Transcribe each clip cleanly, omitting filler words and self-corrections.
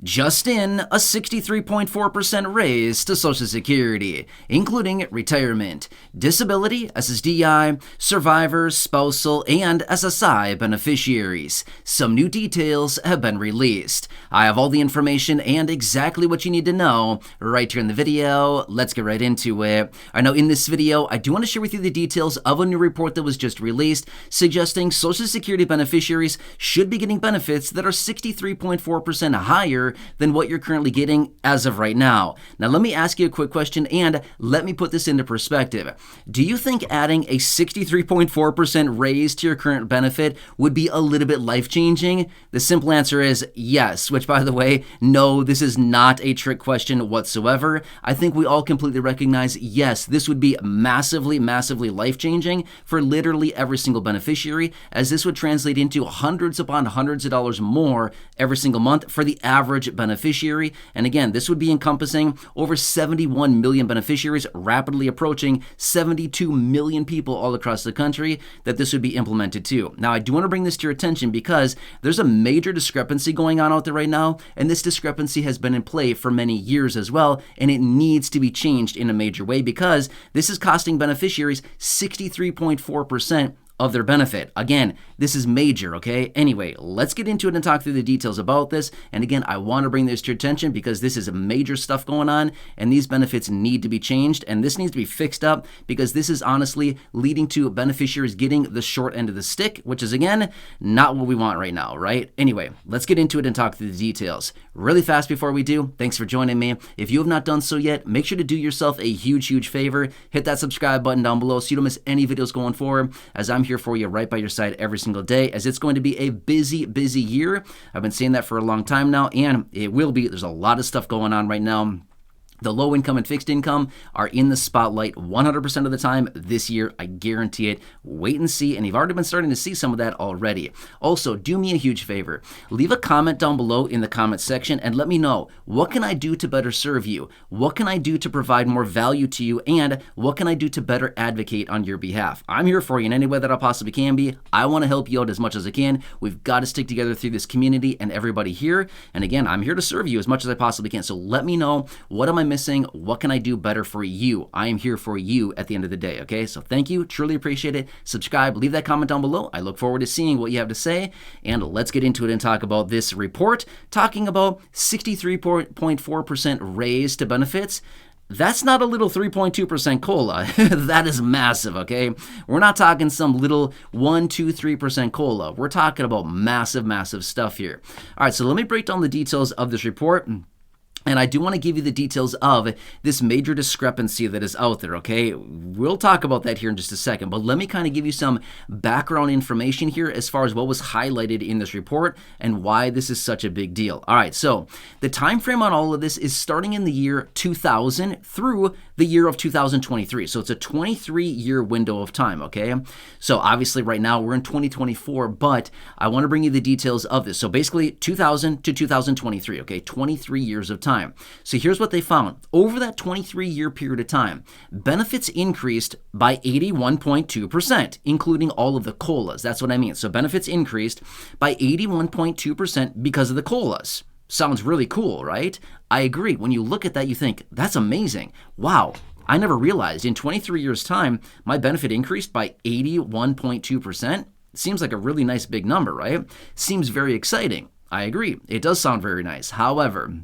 just in a 63.4% raise to Social Security, including retirement, disability, SSDI, survivors, spousal, and SSI beneficiaries. Some new details have been released. I have all the information and exactly what you need to know right here in the video. Let's get right into it. I know in this video, I do want to share with you the details of a new report that was just released suggesting Social Security beneficiaries should be getting benefits that are 63.4% higher than what you're currently getting as of right now. Now, let me ask you a quick question and let me put this into perspective. Do you think adding a 63.4% raise to your current benefit would be a little bit life-changing? The simple answer is yes, which, by the way, no, this is not a trick question whatsoever. I think we all completely recognize, yes, this would be massively, massively life-changing for literally every single beneficiary, as this would translate into hundreds upon hundreds of dollars more every single month for the average beneficiary. And again, this would be encompassing over 71 million beneficiaries, rapidly approaching 72 million people all across the country that this would be implemented to. Now, I do want to bring this to your attention because there's a major discrepancy going on out there right now, and this discrepancy has been in play for many years as well, and it needs to be changed in a major way because this is costing beneficiaries 63.4% of their benefit. Again, this is major, okay? Anyway, let's get into it and talk through the details about this. And again, I want to bring this to your attention because this is major stuff going on and these benefits need to be changed and this needs to be fixed up because this is honestly leading to beneficiaries getting the short end of the stick, which is again, not what we want right now, right? Anyway, let's get into it and talk through the details. Really fast before we do, thanks for joining me. If you have not done so yet, make sure to do yourself a huge, huge favor. Hit that subscribe button down below so you don't miss any videos going forward, as I'm here for you right by your side every single day, as it's going to be a busy, busy year. I've been saying that for a long time now, and it will be. There's a lot of stuff going on right now. The low income and fixed income are in the spotlight 100% of the time this year. I guarantee it. Wait and see. And you've already been starting to see some of that already. Also, do me a huge favor. Leave a comment down below in the comment section and let me know, what can I do to better serve you? What can I do to provide more value to you? And what can I do to better advocate on your behalf? I'm here for you in any way that I possibly can be. I want to help you out as much as I can. We've got to stick together through this community and everybody here. And again, I'm here to serve you as much as I possibly can. So let me know, what am I missing? What can I do better for you? I am here for you at the end of the day, okay? So thank you, truly appreciate it. Subscribe, leave that comment down below. I look forward to seeing what you have to say, and let's get into it and talk about this report, talking about 63.4% raise to benefits. That's not a little 3.2% COLA. That is massive, okay? We're not talking some little 1, 2, 3% COLA. We're talking about massive, massive stuff here. All right, so let me break down the details of this report. And I do want to give you the details of this major discrepancy that is out there, okay? We'll talk about that here in just a second, but let me kind of give you some background information here as far as what was highlighted in this report and why this is such a big deal. All right, so the time frame on all of this is starting in the year 2000 through the year of 2023. So it's a 23-year window of time, okay? So obviously right now we're in 2024, but I want to bring you the details of this. So basically 2000 to 2023, okay? 23 years of time. So here's what they found. Over that 23-year period of time, benefits increased by 81.2%, including all of the COLAs. That's what I mean. So benefits increased by 81.2% because of the COLAs. Sounds really cool, right? I agree. When you look at that, you think, that's amazing. Wow. I never realized in 23 years' time, my benefit increased by 81.2%. Seems like a really nice big number, right? Seems very exciting. I agree. It does sound very nice. However,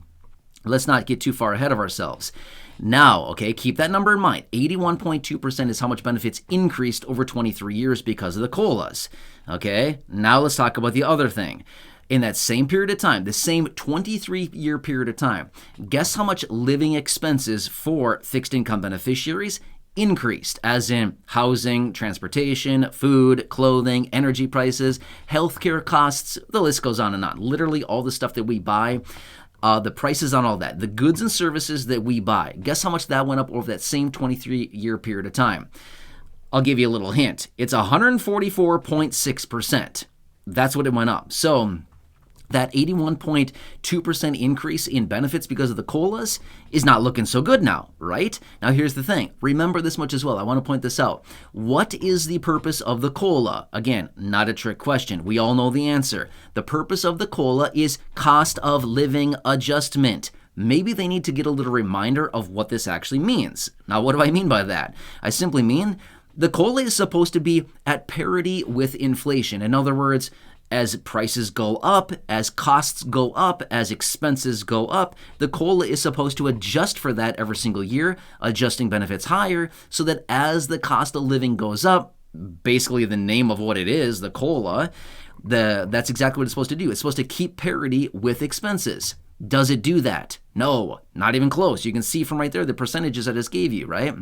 let's not get too far ahead of ourselves. Now, okay, keep that number in mind. 81.2% is how much benefits increased over 23 years because of the COLAs. Okay, now let's talk about the other thing. In that same period of time, the same 23-year period of time, guess how much living expenses for fixed income beneficiaries increased, as in housing, transportation, food, clothing, energy prices, healthcare costs, the list goes on and on. Literally all the stuff that we buy, the prices on all that, the goods and services that we buy. Guess how much that went up over that same 23-year period of time? I'll give you a little hint. It's 144.6%. That's what it went up. So that 81.2% increase in benefits because of the COLAs is not looking so good now, right? Now, here's the thing. Remember this much as well. I want to point this out. What is the purpose of the COLA? Again, not a trick question. We all know the answer. The purpose of the COLA is cost of living adjustment. Maybe they need to get a little reminder of what this actually means. Now, what do I mean by that? I simply mean the COLA is supposed to be at parity with inflation. In other words, as prices go up, as costs go up, as expenses go up, the COLA is supposed to adjust for that every single year, adjusting benefits higher, so that as the cost of living goes up, basically the name of what it is, the COLA, that's exactly what it's supposed to do. It's supposed to keep parity with expenses. Does it do that? No, not even close. You can see from right there the percentages I just gave you, right?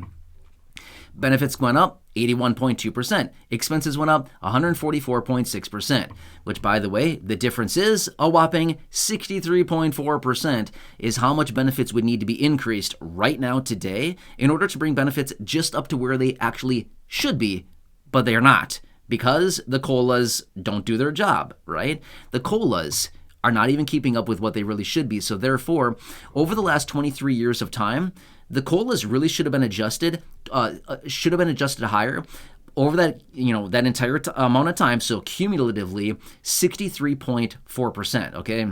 Benefits went up 81.2%. Expenses went up 144.6%, which, by the way, the difference is a whopping 63.4% is how much benefits would need to be increased right now today in order to bring benefits just up to where they actually should be, but they are not because the COLAs don't do their job, right? The COLAs are not even keeping up with what they really should be. So therefore, over the last 23 years of time, the COLAs really should have been adjusted higher over that that entire amount of time. So cumulatively, 63.4%. Okay,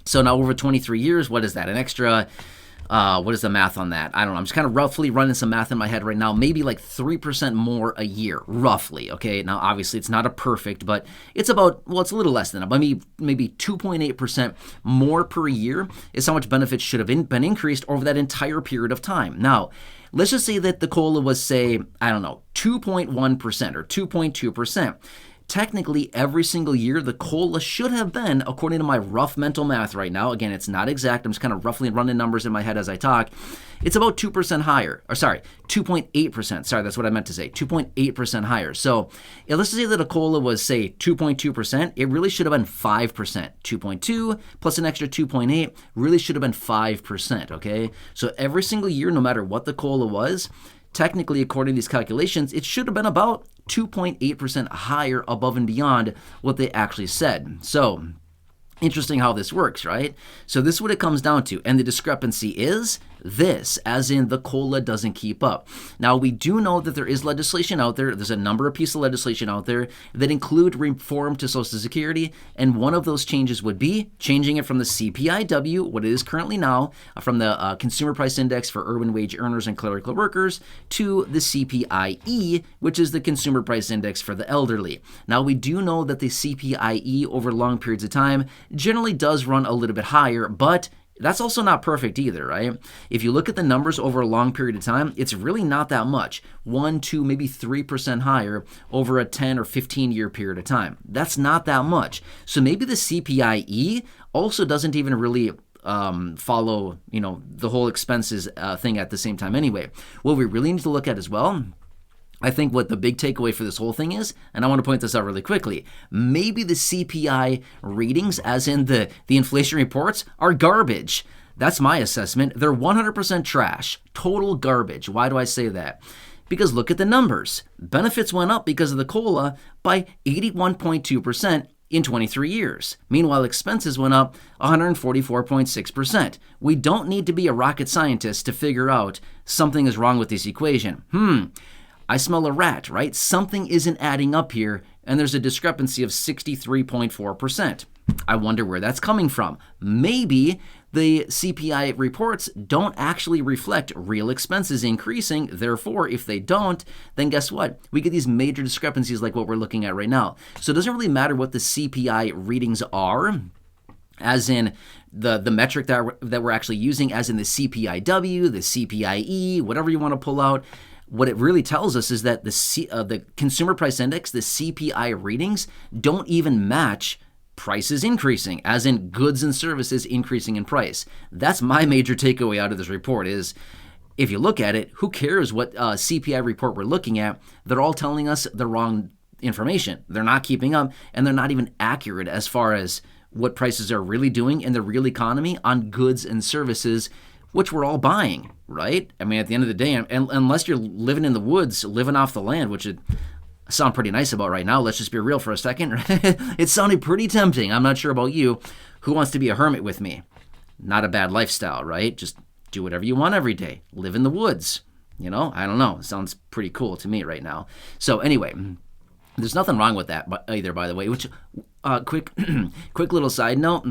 so now over 23 years, what is that? An extra. What is the math on that? I don't know. I'm just kind of roughly running some math in my head right now. Maybe like 3% more a year, roughly. Okay. Now, obviously, it's not a perfect, but it's about, well, it's a little less than that. But maybe 2.8% more per year is how much benefits should have been increased over that entire period of time. Now, let's just say that the COLA was, say, I don't know, 2.1% or 2.2%. Technically, every single year, the COLA should have been, according to my rough mental math right now, again, it's not exact, I'm just kind of roughly running numbers in my head as I talk, it's about 2% higher, or sorry, 2.8%, sorry, that's what I meant to say, 2.8% higher. So let's say that a COLA was, say, 2.2%, it really should have been 5%. 2.2 plus an extra 2.8 really should have been 5%, okay? So every single year, no matter what the COLA was, technically, according to these calculations, it should have been about 2.8% higher above and beyond what they actually said. So, interesting how this works, right? So this is what it comes down to. And the discrepancy is this, as in the COLA doesn't keep up. Now, we do know that there is legislation out there. There's a number of pieces of legislation out there that include reform to Social Security. And one of those changes would be changing it from the CPIW, what it is currently now, from the Consumer Price Index for urban wage earners and clerical workers, to the CPIE, which is the Consumer Price Index for the elderly. Now, we do know that the CPIE over long periods of time generally does run a little bit higher, but that's also not perfect either, right? If you look at the numbers over a long period of time, it's really not that much. 1, 2, maybe 3% higher over a 10 or 15-year period of time. That's not that much. So maybe the CPIE also doesn't even really follow, the whole expenses thing at the same time anyway. What we really need to look at as well, I think what the big takeaway for this whole thing is, and I want to point this out really quickly, maybe the CPI readings, as in the inflation reports, are garbage. That's my assessment. They're 100% trash, total garbage. Why do I say that? Because look at the numbers. Benefits went up because of the COLA by 81.2% in 23 years. Meanwhile, expenses went up 144.6%. We don't need to be a rocket scientist to figure out something is wrong with this equation. I smell a rat, right? Something isn't adding up here, and there's a discrepancy of 63.4%. I wonder where that's coming from. Maybe the CPI reports don't actually reflect real expenses increasing. Therefore, if they don't, then guess what? We get these major discrepancies like what we're looking at right now. So it doesn't really matter what the CPI readings are, as in the metric that we're actually using, as in the CPIW, the CPIE, whatever you want to pull out. What it really tells us is that the Consumer Price Index, the CPI readings, don't even match prices increasing, as in goods and services increasing in price. That's my major takeaway out of this report is, if you look at it, who cares what CPI report we're looking at? They're all telling us the wrong information. They're not keeping up, and they're not even accurate as far as what prices are really doing in the real economy on goods and services, which we're all buying, right? I mean, at the end of the day, unless you're living in the woods, living off the land, which sound pretty nice about right now. Let's just be real for a second. It sounded pretty tempting. I'm not sure about you. Who wants to be a hermit with me? Not a bad lifestyle, right? Just do whatever you want every day. Live in the woods. I don't know. It sounds pretty cool to me right now. So anyway, there's nothing wrong with that either, by the way. Which, quick little side note.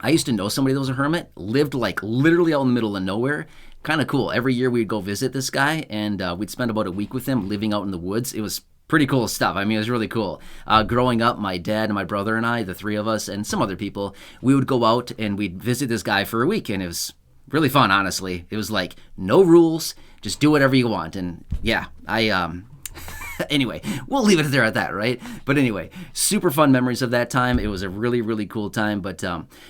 I used to know somebody that was a hermit, lived like literally out in the middle of nowhere. Kind of cool. Every year we'd go visit this guy, and we'd spend about a week with him living out in the woods. It was pretty cool stuff. I mean, it was really cool. Growing up, my dad and my brother and I, the three of us, and some other people, we would go out and we'd visit this guy for a week, and it was really fun, honestly. It was like no rules, just do whatever you want. And yeah, anyway, we'll leave it there at that, right? But anyway, super fun memories of that time. It was a really, really cool time. But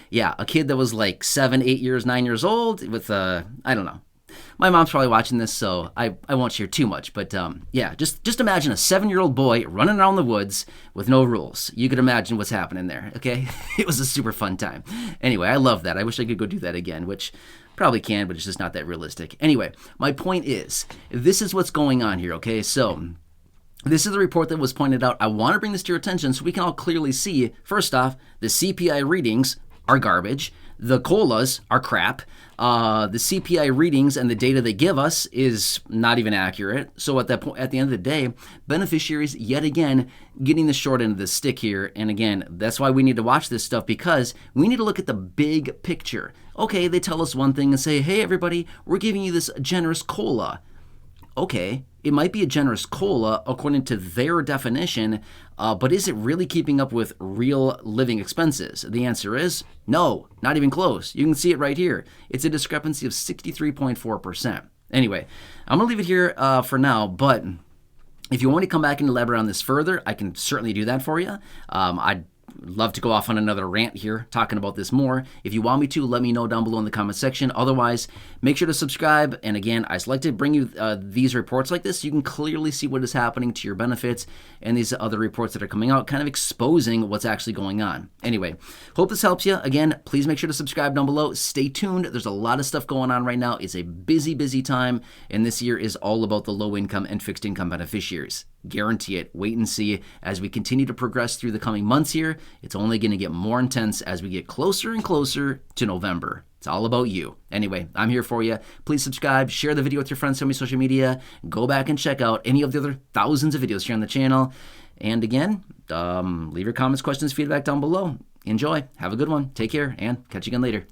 yeah, a kid that was like 7, 8 years, 9 years old with, I don't know. My mom's probably watching this, so I won't share too much. But yeah, just imagine a 7-year-old boy running around the woods with no rules. You could imagine what's happening there, okay? It was a super fun time. Anyway, I love that. I wish I could go do that again, which probably can, but it's just not that realistic. Anyway, my point is, this is what's going on here, okay? So this is the report that was pointed out. I want to bring this to your attention so we can all clearly see, first off, the CPI readings are garbage. The COLAs are crap. The CPI readings and the data they give us is not even accurate. So at that point, at the end of the day, beneficiaries yet again getting the short end of the stick here. And again, that's why we need to watch this stuff, because we need to look at the big picture. Okay, they tell us one thing and say, hey, everybody, we're giving you this generous COLA. Okay, it might be a generous COLA according to their definition, but is it really keeping up with real living expenses? The answer is no, not even close. You can see it right here. It's a discrepancy of 63.4%. Anyway, I'm going to leave it here for now, but if you want me to come back and elaborate on this further, I can certainly do that for you. I'd love to go off on another rant here talking about this more. If you want me to, let me know down below in the comment section. Otherwise, make sure to subscribe. And again, I like to bring you these reports like this so you can clearly see what is happening to your benefits and these other reports that are coming out, kind of exposing what's actually going on. Anyway, hope this helps you. Again, please make sure to subscribe down below. Stay tuned. There's a lot of stuff going on right now. It's a busy, busy time. And this year is all about the low income and fixed income beneficiaries. Guarantee it. Wait and see. As we continue to progress through the coming months here, it's only going to get more intense as we get closer and closer to November. It's all about you. Anyway, I'm here for you. Please subscribe, share the video with your friends on my social media, go back and check out any of the other thousands of videos here on the channel. And again, leave your comments, questions, feedback down below. Enjoy. Have a good one. Take care, and catch you again later.